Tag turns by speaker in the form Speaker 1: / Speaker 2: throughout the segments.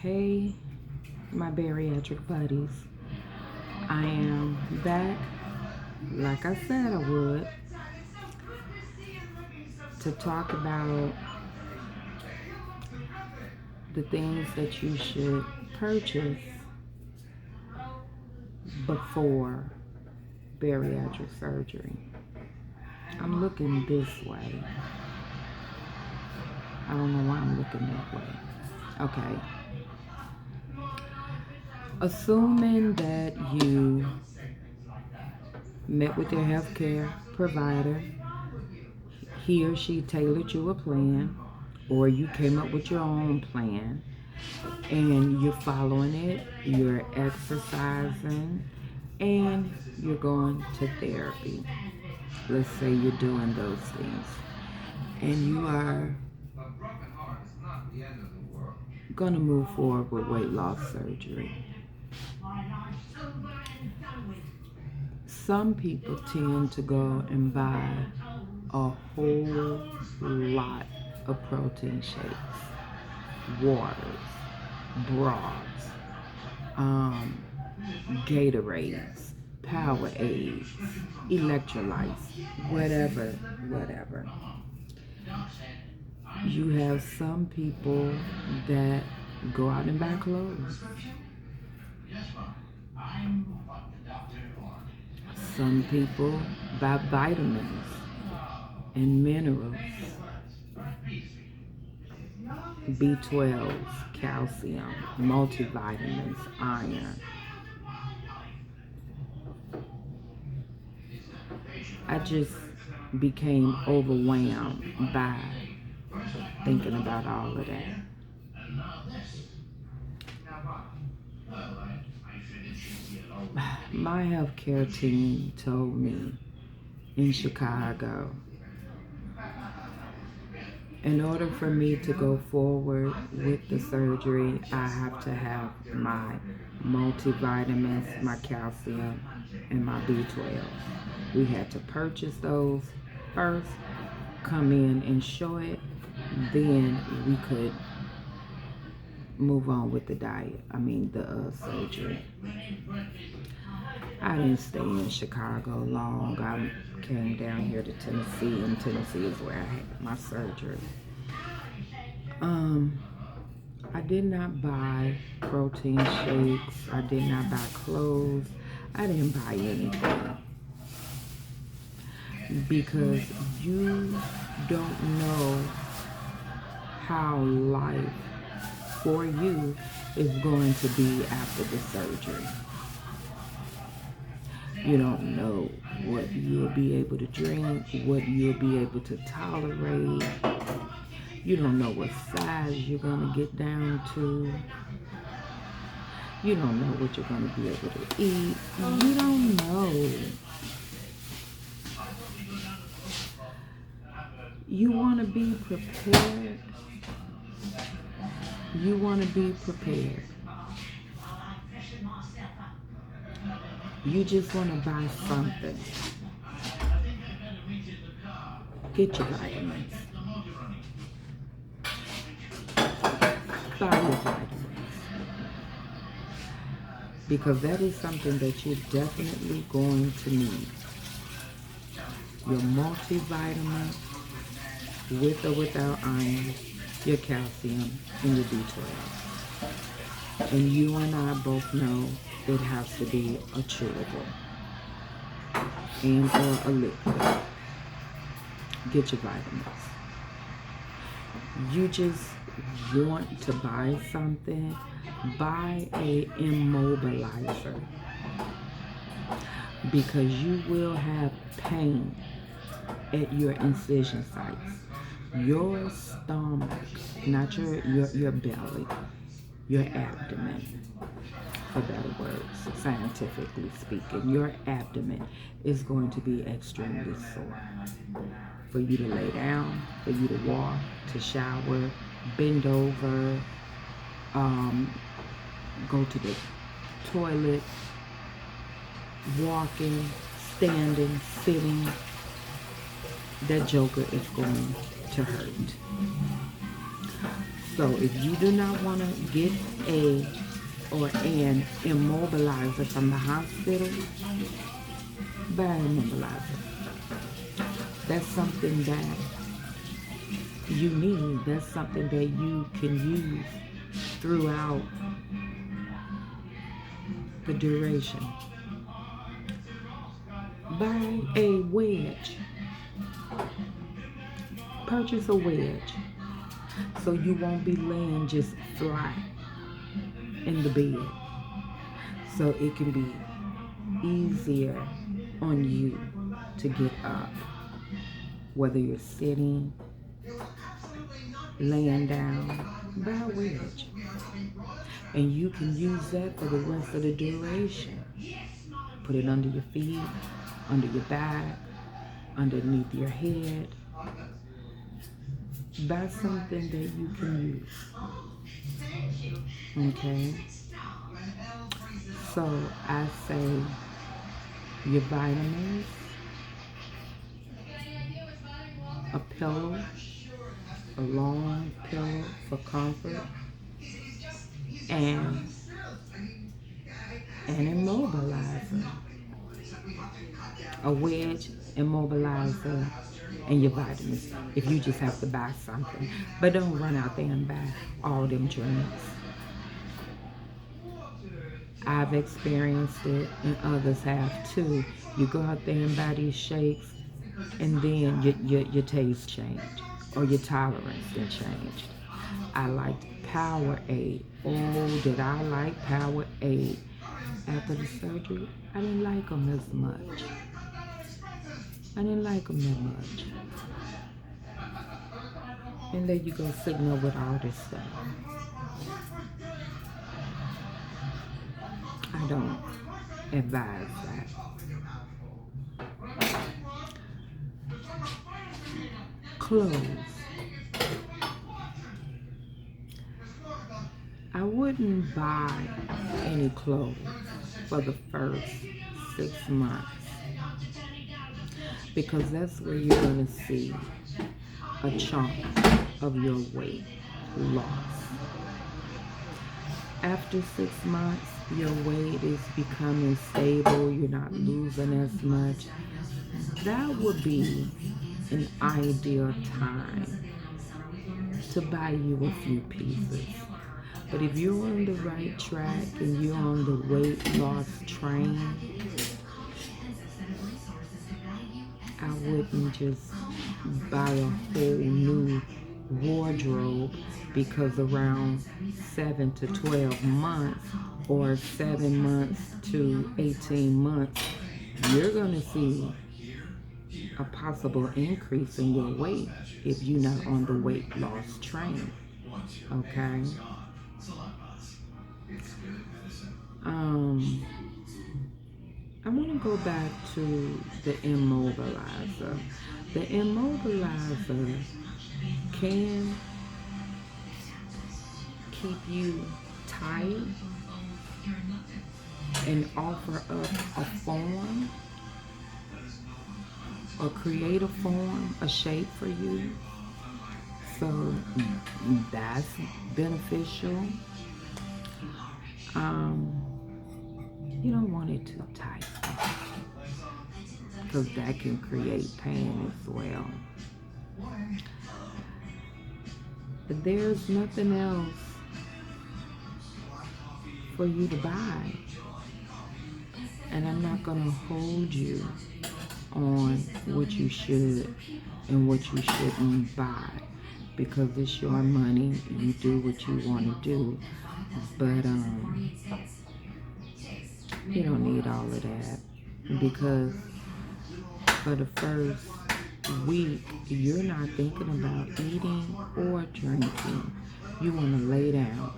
Speaker 1: Hey, my bariatric buddies. I am back, like I said I would, to talk about the things that you should purchase before bariatric surgery. I'm looking this way. I don't know why I'm looking that way. Okay. Assuming that you met with your healthcare provider, he or she tailored you a plan, or you came up with your own plan, and you're following it, you're exercising, and you're going to therapy. Let's say you're doing those things, and you are going to move forward with weight loss surgery. Some people tend to go and buy a whole lot of protein shakes, waters, broths, Gatorades, Powerades, electrolytes, whatever. You have some people that go out and buy clothes. Some people buy vitamins and minerals, B12s, calcium, multivitamins, iron. I just became overwhelmed by thinking about all of that. My healthcare team told me in Chicago, in order for me to go forward with the surgery, I have to have my multivitamins, my calcium, and my B12. We had to purchase those first, come in and show it, then we could move on with the surgery. I didn't stay in Chicago long. I came down here to Tennessee, and Tennessee is where I had my surgery. I did not buy protein shakes. I did not buy clothes. I didn't buy anything. Because you don't know how life for you is going to be after the surgery. You don't know what you'll be able to drink, what you'll be able to tolerate. You don't know what size you're going to get down to. You don't know what you're going to be able to eat. You don't know. You want to be prepared. You want to be prepared. You just want to buy something. Get your vitamins. Buy your vitamins. Because that is something that you're definitely going to need. Your multivitamin, with or without iron, your calcium, and your B12. And you and I both know it has to be a chewable and or a liquid. Get your vitamins. You just want to buy something, buy a immobilizer, because you will have pain at your incision sites. Your stomach, not your belly, your abdomen, for better words, scientifically speaking, your abdomen is going to be extremely sore. For you to lay down, for you to walk, to shower, bend over, go to the toilet, walking, standing, sitting, that joker is going to hurt. So if you do not want to get a or an immobilizer from the hospital, buy an immobilizer. That's something that you need. That's something that you can use throughout the duration. Buy a wedge. Purchase a wedge so you won't be laying just flat in the bed. So it can be easier on you to get up, whether you're sitting, laying down. Buy a wedge. And you can use that for the rest of the duration. Put it under your feet, under your back, underneath your head. Buy something that you can use. Okay? So I say your vitamins, a pillow, a long pillow for comfort, and an immobilizer, a wedge, immobilizer, and your vitamins if you just have to buy something. But don't run out there and buy all them drinks. I've experienced it and others have too. You go out there and buy these shakes and then your taste changed or your tolerance then changed. I liked Powerade. Oh, did I like Powerade? After the surgery, I didn't like them as much. I didn't like them that much. And there you go sitting there with all this stuff. I don't advise that. Clothes. I wouldn't buy any clothes for the first 6 months because that's where you're going to see a chunk of your weight loss. After 6 months, your weight is becoming stable. You're not losing as much. That would be an ideal time to buy you a few pieces. But if you're on the right track and you're on the weight loss train, I wouldn't just buy a whole new wardrobe because around 7 to 12 months or 7 months to 18 months, you're going to see a possible increase in your weight if you're not on the weight loss train. Okay? I want to go back to the immobilizer. The immobilizer can keep you tight and offer up a form or create a form, a shape for you. So that's beneficial. You don't want it too tight because that can create pain as well. But there's nothing else for you to buy. And I'm not going to hold you on what you should and what you shouldn't buy because it's your money. You do what you want to do. But you don't need all of that because for the first week, you're not thinking about eating or drinking. You want to lay down.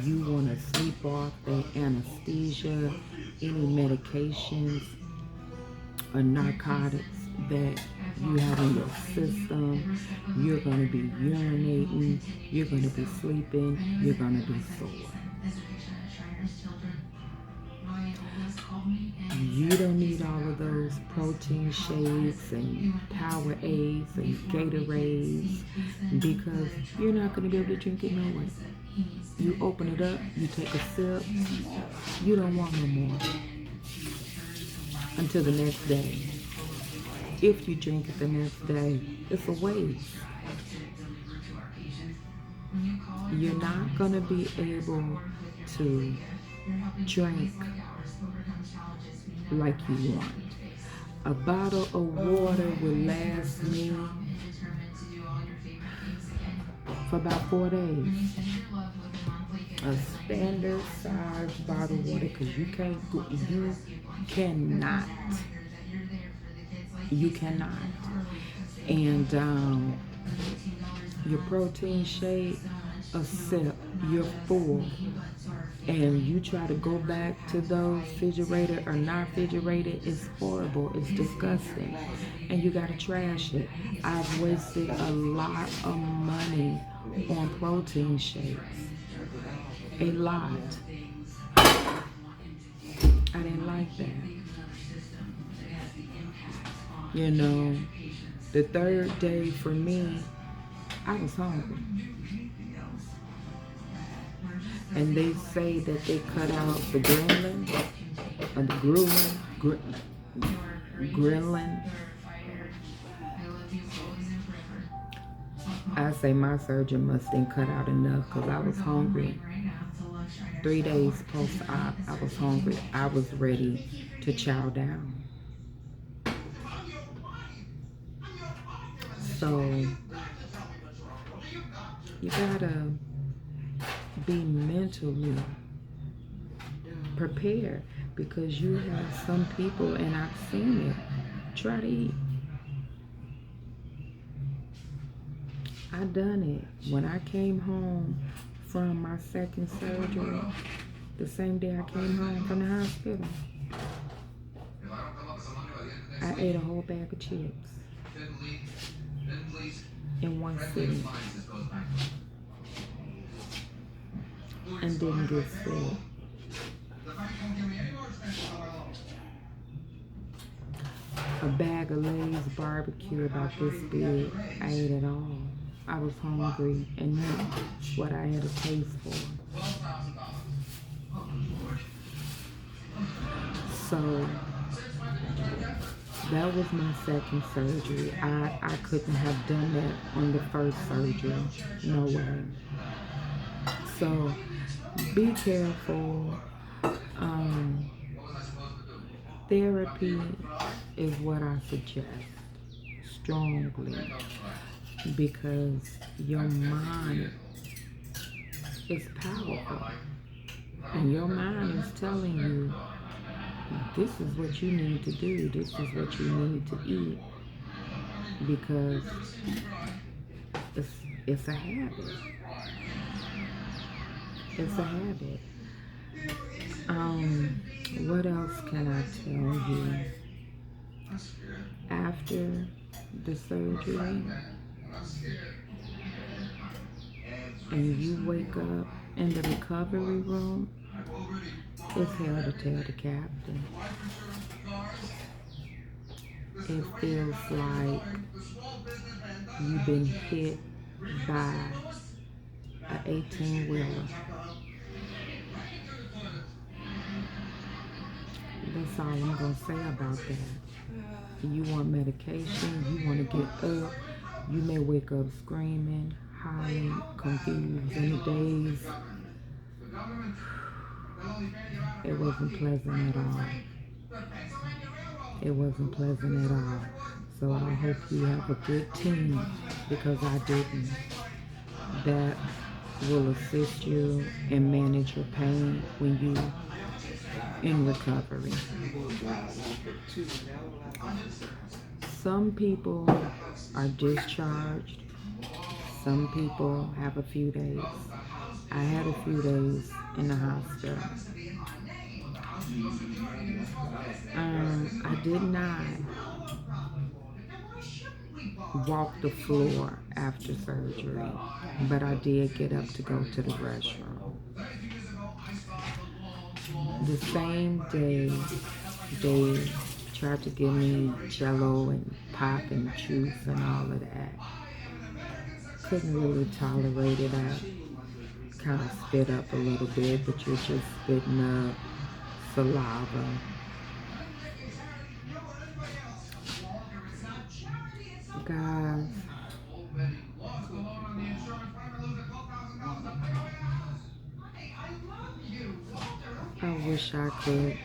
Speaker 1: You want to sleep off the anesthesia, any medications or narcotics that you have in your system. You're going to be urinating. You're going to be sleeping. You're going to be sore. You don't need all of those protein shakes and Powerades and Gatorades because you're not going to be able to drink it no way. You open it up, you take a sip, you don't want no more until the next day. If you drink it the next day, it's a waste. You're not going to be able to drink like you want. A bottle of water will last me for about 4 days. A standard size bottle of water, because you cannot. And your protein shake, a sip, you're full. And you try to go back to those refrigerated or not refrigerated, it's horrible, it's disgusting, and you gotta trash it. I've wasted a lot of money on protein shakes, a lot. I didn't like that. You know, the third day for me, I was hungry. And they say that they cut out the ghrelin, or the ghrelin. I say my surgeon must have cut out enough because I was hungry. 3 days post-op, I was hungry. I was ready to chow down. So you gotta be mentally prepared, because you have some people, and I've seen it, try to eat. I done it when I came home from my second surgery. The same day I came home from the hospital, I ate a whole bag of chips in one sitting and didn't get sick. A bag of Lay's barbecue about this big, I ate it all. I was hungry and knew what I had a taste for. So that was my second surgery. I couldn't have done that on the first surgery. No way. So be careful. Therapy is what I suggest strongly, because your mind is powerful, and your mind is telling you this is what you need to do, this is what you need to eat, because it's a habit. It's a habit. What else can I tell you? After the surgery, and you wake up in the recovery room, it's hell to tell the captain. It feels like you've been hit by an 18-wheeler. That's all I'm going to say about that. You want medication, you want to get up, you may wake up screaming, hollering, confused, in the days. It wasn't pleasant at all. It wasn't pleasant at all. So I hope you have a good team, because I didn't. That will assist you and manage your pain when you in recovery. Some people are discharged. Some people have a few days. I had a few days in the hospital. I did not walk the floor after surgery, but I did get up to go to the restroom. the same day they tried to give me jello and pop and juice and all of that. Couldn't really tolerate it. I kind of spit up a little bit, but you're just spitting up saliva. Guys, I wish I could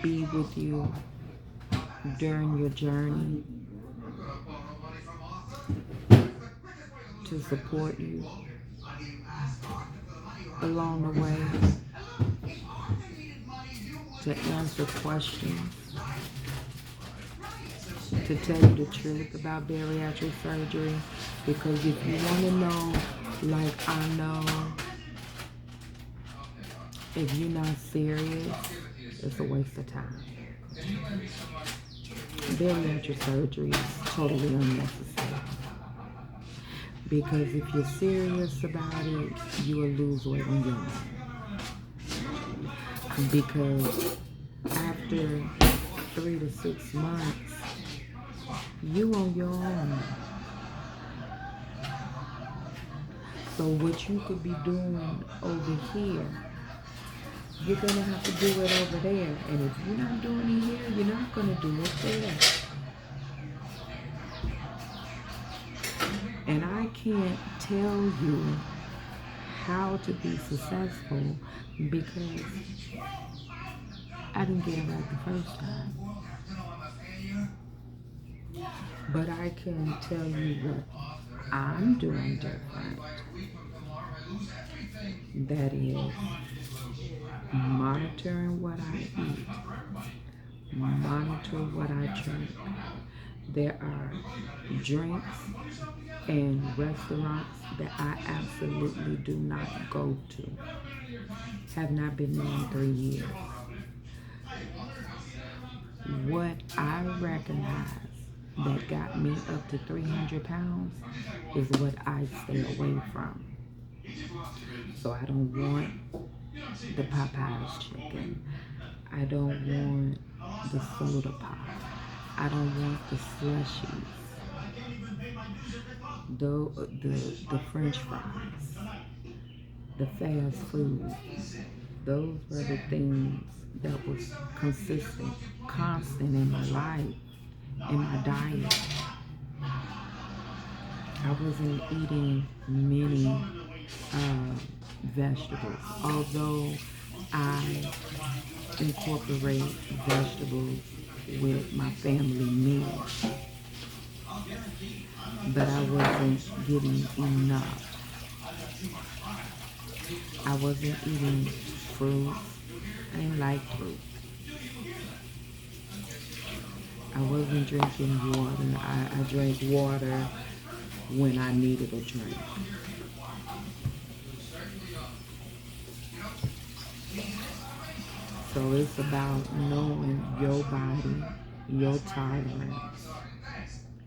Speaker 1: be with you during your journey, to support you along the way, to answer questions, to tell you the truth about bariatric surgery. Because if you want to know, like I know, if you're not serious, it's a waste of time. Bariatric surgery is totally unnecessary. Because if you're serious about it, you will lose weight on your own. Because after 3 to 6 months, you on your own. So what you could be doing over here, you're going to have to do it over there. And if you're not doing it here, you're not going to do it there. And I can't tell you how to be successful because I didn't get it right the first time. But I can tell you what I'm doing different. That is monitoring what I eat, monitor what I drink. There are drinks and restaurants that I absolutely do not go to. Have not been there in 3 years. What I recognize that got me up to 300 pounds is what I stay away from. So I don't want the Popeyes chicken. I don't want the soda pop. I don't want the slushies. The French fries. The fast food. Those were the things that was constant in my life, in my diet. I wasn't eating many vegetables, although I incorporate vegetables with my family meals, but I wasn't getting enough. I wasn't eating fruit. I didn't like fruit. I wasn't drinking water. I drank water when I needed a drink. So it's about knowing your body, your tolerance,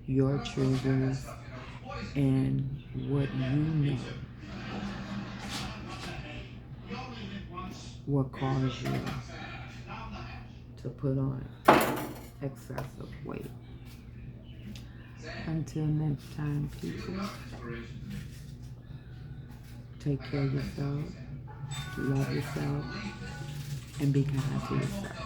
Speaker 1: your triggers, and what you know will cause you to put on excessive weight. Until next time, people, take care of yourself, love yourself, and be kind to yourself.